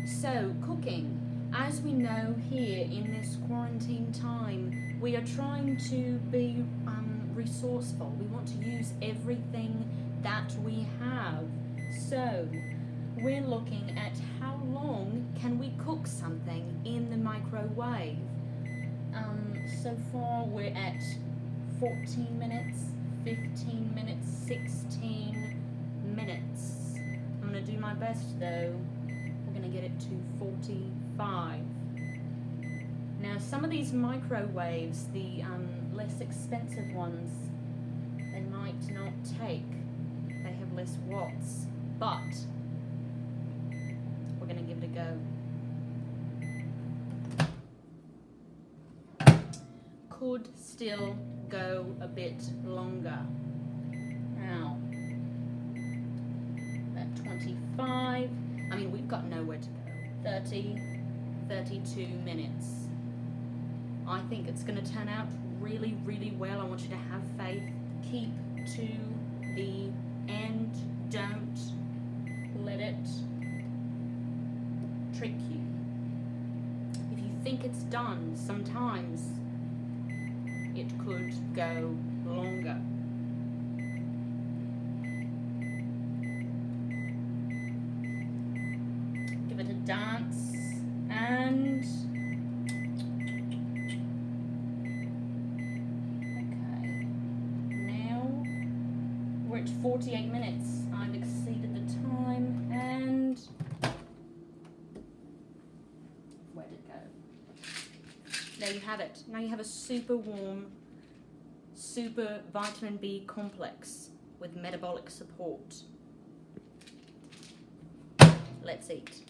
So, cooking. As we know here in this quarantine time, we are trying to be resourceful. We want to use everything that we have. So, we're looking at how long can we cook something in the microwave. So far we're at 14 minutes, 15 minutes, 16 minutes. I'm going to do my best though. We're going to get it to 45. Now some of these microwaves, the less expensive ones, they might not take. They have less watts, but we're going to give it a go. Could still go a bit longer. Now, at 25, I mean, we've got nowhere to go. 30, 32 minutes. I think it's going to turn out really, really well. I want you to have faith. Keep to the end. Don't let it trick you. If you think it's done, sometimes it could go longer. Give it a dance and okay. Now we're at 48 minutes. I've exceeded the time and where did it go? There you have it. Now you have a super warm, super vitamin B complex with metabolic support. Let's eat.